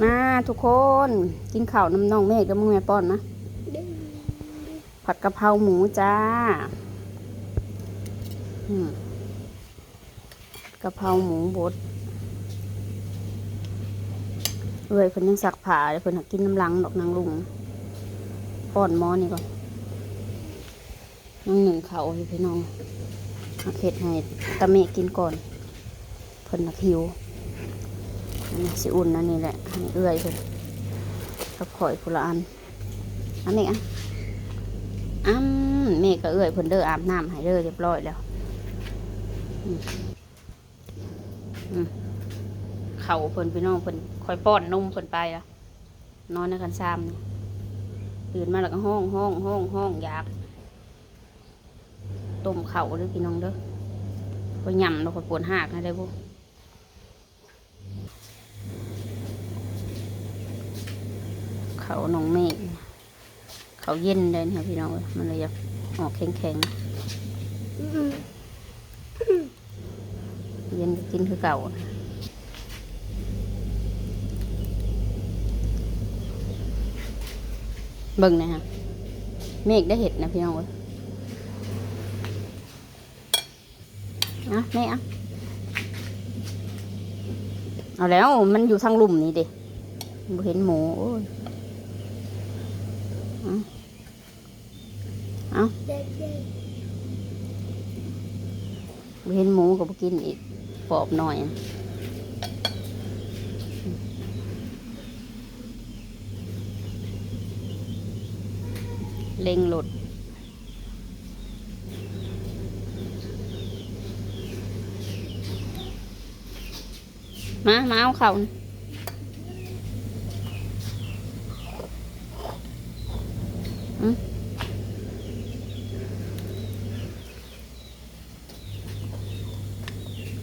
มาทุกคนกินข้าวน้ำน้องเมฆกับมึงแม่ป้อนนะผัดกะเพราหมูจ้ากะเพราหมูบดเอ้ยเพิ่นยังสักผ้าเลยเพิ่นหักกินน้ำลังดอกนางลุงป้อนหม้อนี่ก่อนน้องหนึ่งเขาให้พี่น้องเอาเข็ดให้ตะเมฆกินก่อนเพิ่นหักหิวนี่สิอุ่นนั่นนี่แหละให้เอื้อยเพิ่นกับข่อยผู้ละอันนี้เมฆก็เอื้อยเพิ่นเด้ออาบน้ำให้เด้อเรียบร้อยแล้วเขาเพิ่นพี่น้องเพิ่นคอยป้อนนมเพิ่นไปละนอนในกันซ้ำตื่นมาแล้วก็ห้องอยากต้มเข่าเด้อพี่น้องเด้อคอยหย่ำเราคอยปวดหากนะได้บุเขาน้องเมฆเขาเย็นเลยนะพี่น้องมันเลยอยากออกแข็งเย็นกินคือเก่าเบิ่งนะฮะเมฆได้เห็ดนะพี่น้องนะแม่เอาแล้วมันอยู่ทางลุ่มนี่ดิบ่เห็นหมูเอาบ่เห็นหมูก็บ่กินอีกปอบหน่อยเล็งหลุดมาเอาเข่า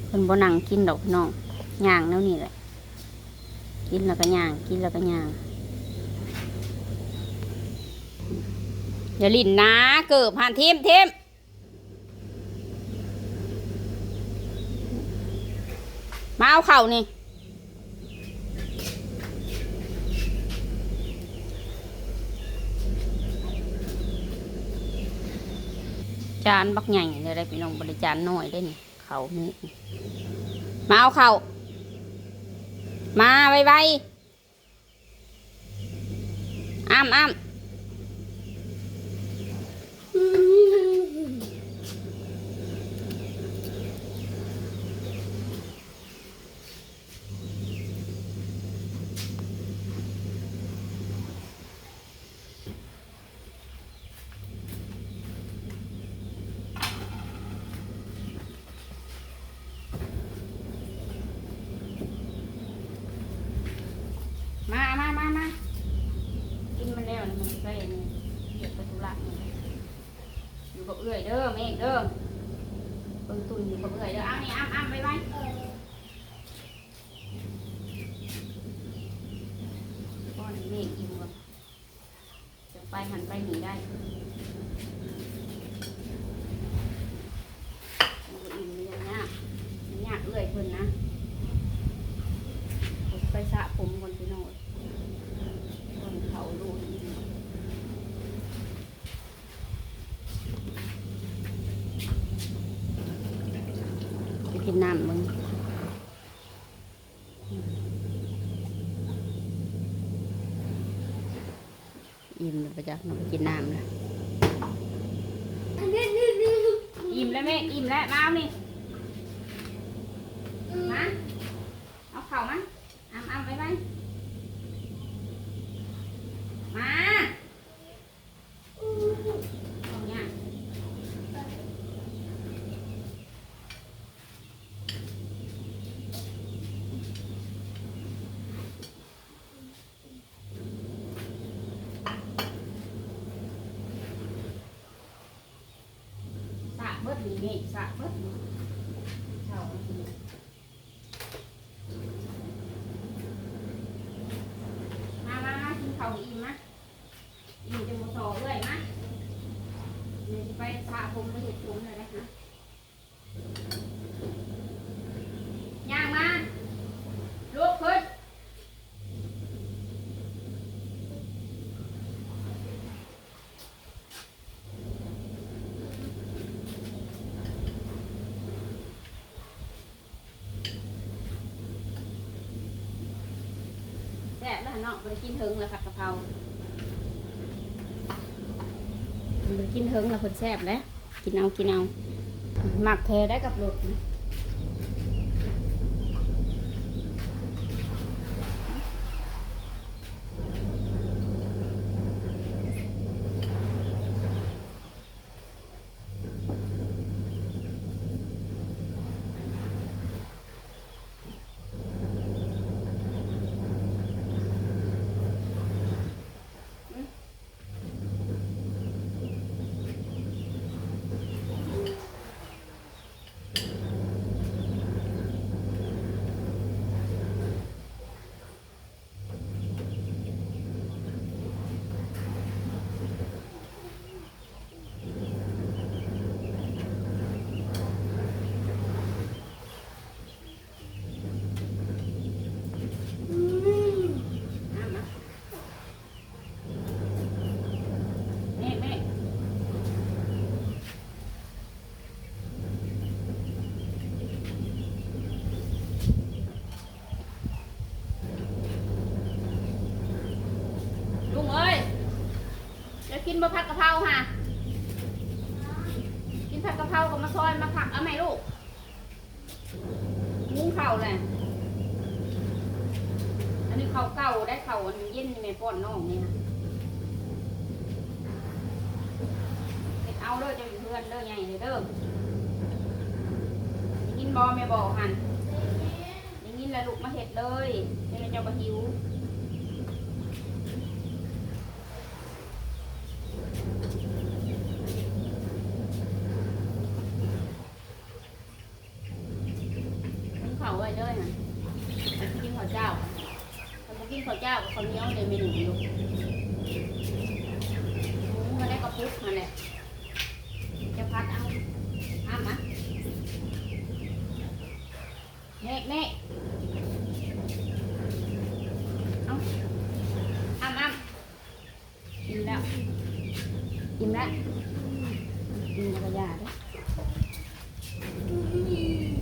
คนบ่นั่งกินดอกน้องย่างแล้วนี่แหละกินแล้วก็ย่างกินแล้วก็ย่างอย่าลิ้นนะเกิบหันทิมมาเอาเข่านี่จานบักใหญ่เลยได้พี่น้องบริจานน้อยได้นี่เข่านี่มาเอาเข่ามาไวอ้ำมากินมันแล้วมันใส่เหยียบไปทุลักอยู่กับเอื้อยเด้อเมฆเด้อเบิ่งตุ่นอยู่กับเอื้อยเด้อนี่อ้ำไวก้อนเมฆอิ่มก่อนจะไปหันไปหนีได้อิ่มยังยากเอื้อยเพิ่นนะไปสระผมก่อนพี่น้องก่อนเขาดูจะกินน้ำมึงอิ่มเลยไปจ้ะน้องไปกินน้ำเลยอิ่มแล้วแม่อิ่มแล้วมาเอานี่มาเอาเข่ามาอ้ำไปมาเอาเนี่ยสะเบิดนี่นี่สะเบิดเท่าเขาอิ่มมะอิ่มจะมาต่อเลยมะเดี๋ยวจะไปสระผมไปเห็ดผมเลยนะคะย่างมาลุกขึ้น ซ่บแล้วเนาะบ่ได้กินเถิงแล้วผัดกะเพราบ่ได้กินเถิงแล้วเพิ่นแซ่บแล้วกินเอาหมักแท้ได้กับรสนะลุงเอ้ยจะกินบะผัดกะเพราค่ะกินผัดกะเพรากับมาซอยมาผักเอาไหมลูกมุ้งเข่าเลยอันนี้เข่าเก่าได้เข่าอันเย็นในป้อนน้องนี่นะเอาเด้อเจ้าอยู่เพื่อนเด้อใหญ่เลยเด้อกินบอไม่บอกหันอย่างนี้แหละลูกมาเห็ดเลยเดี๋ยวเจ้าก็หิวเขาไว้เลยนะกินข้าวเจ้าถ้าไม่กินข้าวเจ้ากับข้าวเหนียวเลยไม่หนึ่งลูกมาได้กระปุกมาเลยจะพัดเอาอ้ามะเน่เอาอ้ามอิ่มแล้วอิ่มแล้วกระยาด้วย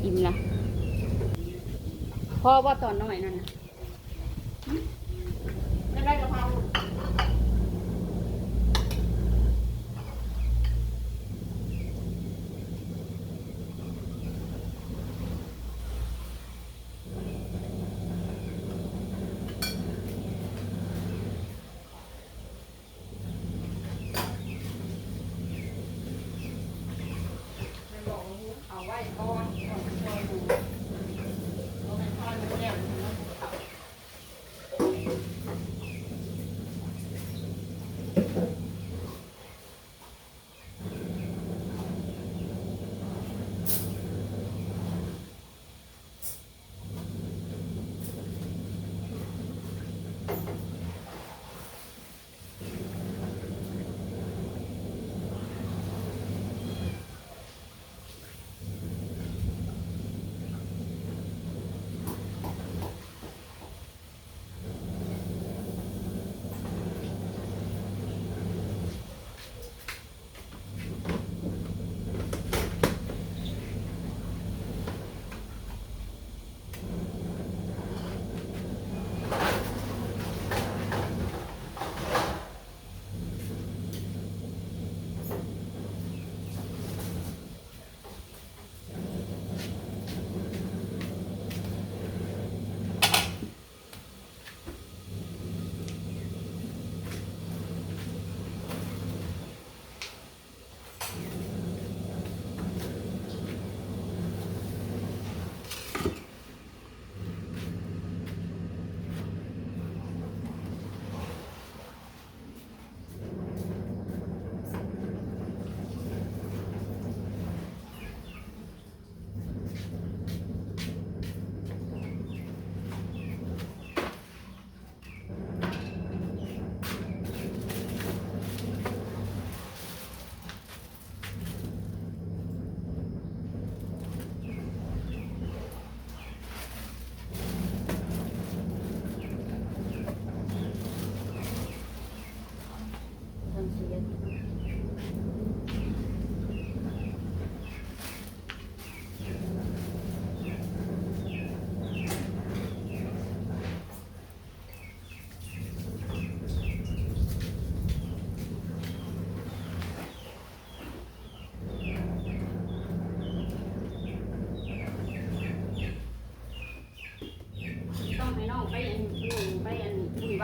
อิ่มแล้วพ่อว่าตอนน้อยนั่นนะไม่ได้กะเพราเอาไว้ก่อนก่อนจะซอยหมูเอาไปทอดหมูแดง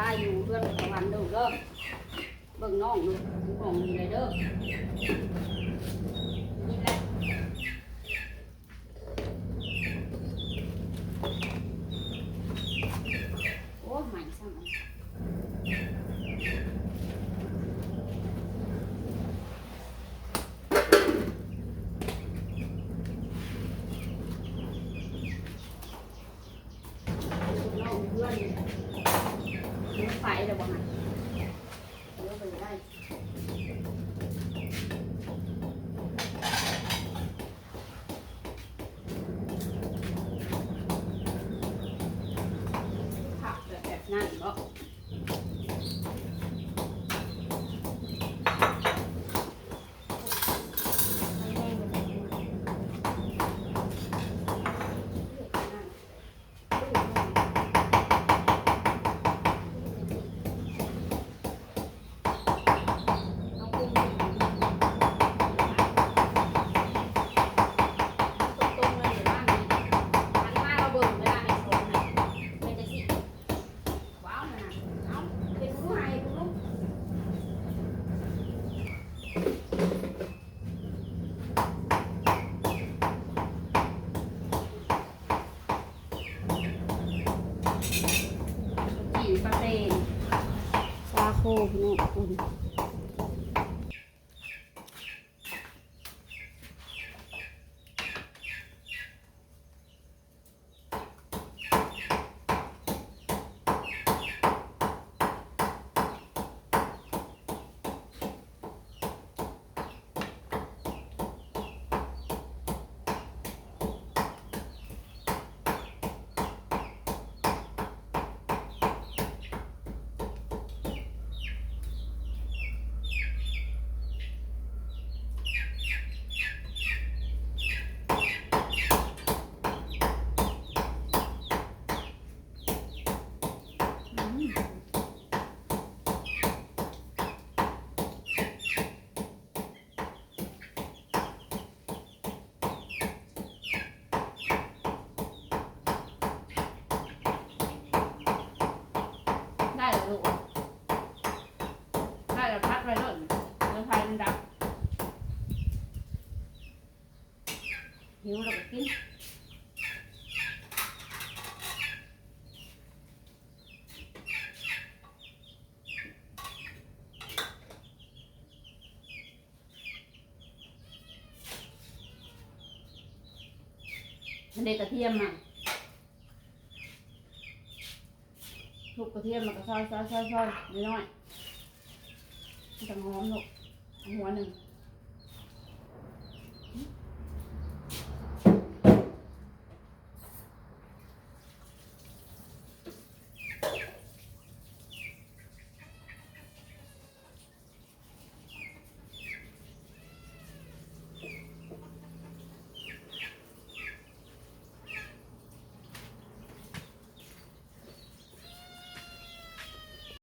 บ้านอยู่เพื่อนตะวันดูเด้อเบิ่งน้องดูน้องนี่เลยเด้อนี่แหละโอ้ใหม่ซ้ำไฟเดี๋ยวบอกนะเดี๋ยวไปได้ผักแบบนั้นเนาะปลาเต้นซาโคพี่น้องอุ่นได้แล้วลูกได้แล้วพัดไว้เลยเนื้อไฟมันดับหิวเราก็กินเด็กกระเทียมมาทุกกระเทียมมันก็ซอยน้อยๆมันจะหอมลูกหัวหนึ่ง